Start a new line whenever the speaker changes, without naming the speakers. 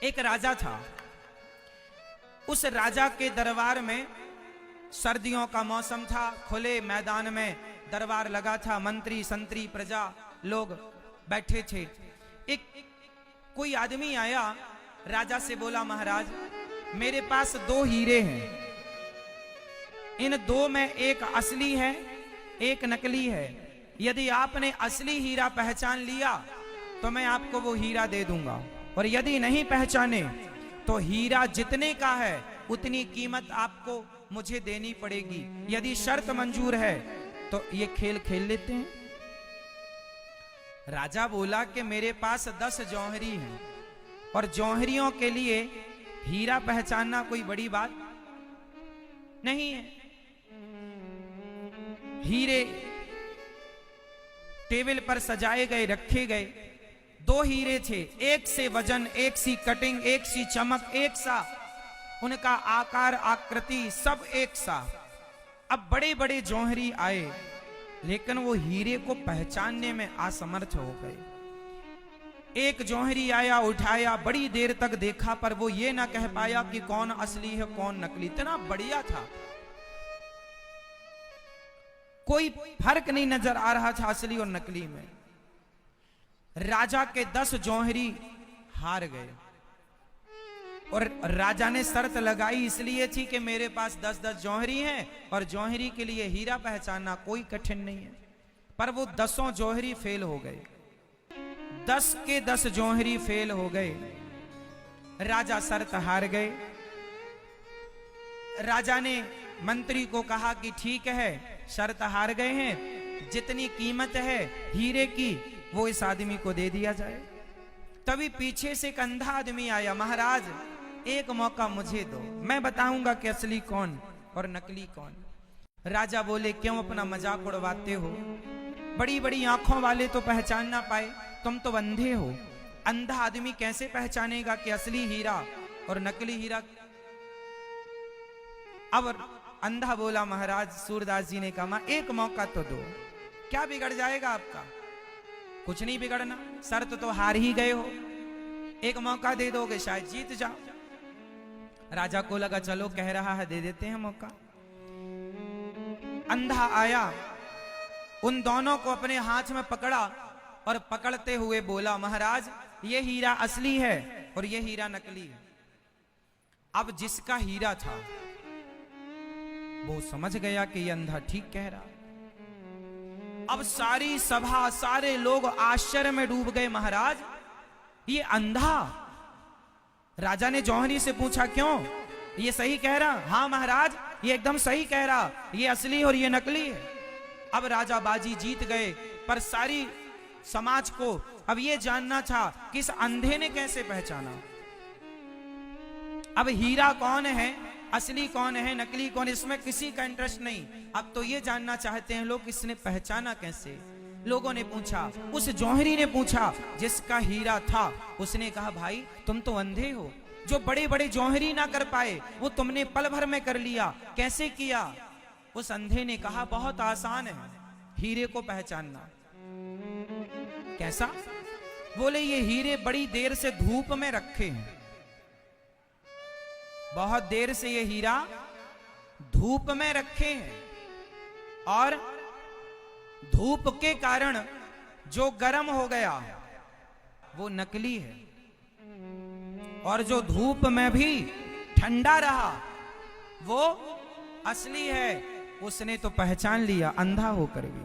एक राजा था। उस राजा के दरबार में सर्दियों का मौसम था, खुले मैदान में दरबार लगा था, मंत्री संतरी प्रजा लोग बैठे थे। एक कोई आदमी आया, राजा से बोला, महाराज मेरे पास 2 हीरे हैं, इन 2 में एक असली है एक नकली है। यदि आपने असली हीरा पहचान लिया तो मैं आपको वो हीरा दे दूंगा, और यदि नहीं पहचाने तो हीरा जितने का है उतनी कीमत आपको मुझे देनी पड़ेगी। यदि शर्त मंजूर है तो ये खेल खेल लेते हैं। राजा बोला कि मेरे पास 10 जौहरी हैं, और जौहरियों के लिए हीरा पहचानना कोई बड़ी बात नहीं है। हीरे टेबल पर सजाए गए, रखे गए। 2 हीरे थे, एक से वजन, एक सी कटिंग, एक सी चमक, एक सा उनका आकार आकृति सब एक सा। अब बड़े बड़े जौहरी आए, लेकिन वो हीरे को पहचानने में असमर्थ हो गए। एक जौहरी आया, उठाया, बड़ी देर तक देखा, पर वो ये ना कह पाया कि कौन असली है कौन नकली। इतना बढ़िया था, कोई फर्क नहीं नजर आ रहा था असली और नकली में। राजा के 10 जौहरी हार गए, और राजा ने शर्त लगाई इसलिए थी कि मेरे पास 10-10 जौहरी हैं, और जौहरी के लिए हीरा पहचानना कोई कठिन नहीं है। पर वो 10 जौहरी फेल हो गए, 10 के 10 जौहरी फेल हो गए। राजा शर्त हार गए। राजा ने मंत्री को कहा कि ठीक है, शर्त हार गए हैं, जितनी कीमत है हीरे की वो इस आदमी को दे दिया जाए। तभी पीछे से एक अंधा आदमी आया, महाराज एक मौका मुझे दो, मैं बताऊंगा कि असली कौन और नकली कौन। राजा बोले, क्यों अपना मजाक उड़वाते हो? बड़ी बड़ी आंखों वाले तो पहचान ना पाए, तुम तो अंधे हो। अंधा आदमी कैसे पहचानेगा कि असली हीरा और नकली हीरा? अब अंधा बोला, महाराज सूरदास जी ने कहा, एक मौका तो दो, क्या बिगड़ जाएगा आपका? कुछ नहीं बिगड़ना, शर्त तो हार ही गए हो, एक मौका दे दोगे शायद जीत जाओ। राजा को लगा चलो कह रहा है दे देते हैं मौका। अंधा आया, उन दोनों को अपने हाथ में पकड़ा और पकड़ते हुए बोला, महाराज ये हीरा असली है और ये हीरा नकली है। अब जिसका हीरा था वो समझ गया कि ये अंधा ठीक कह रहा। अब सारी सभा, सारे लोग आश्चर्य में डूब गए, महाराज ये अंधा। राजा ने जौहरी से पूछा, क्यों, ये सही कह रहा? हाँ महाराज ये एकदम सही कह रहा, ये असली और ये नकली है। अब राजा बाजी जीत गए, पर सारी समाज को अब ये जानना था कि इस अंधे ने कैसे पहचाना। अब हीरा कौन है, असली कौन है, नकली कौन, इसमें किसी का इंटरेस्ट नहीं। अब तो ये जानना चाहते हैं लोग इसने पहचाना कैसे। लोगों ने पूछा, उस जौहरी ने पूछा जिसका हीरा था, उसने कहा, भाई तुम तो अंधे हो, जो बड़े बड़े जौहरी ना कर पाए वो तुमने पल भर में कर लिया, कैसे किया? उस अंधे ने कहा, बहुत आसान है हीरे को पहचानना। कैसा? बोले ये हीरे बड़ी देर से धूप में रखे हैं, बहुत देर से ये हीरा धूप में रखे हैं, और धूप के कारण जो गर्म हो गया वो नकली है, और जो धूप में भी ठंडा रहा वो असली है। उसने तो पहचान लिया अंधा होकर भी।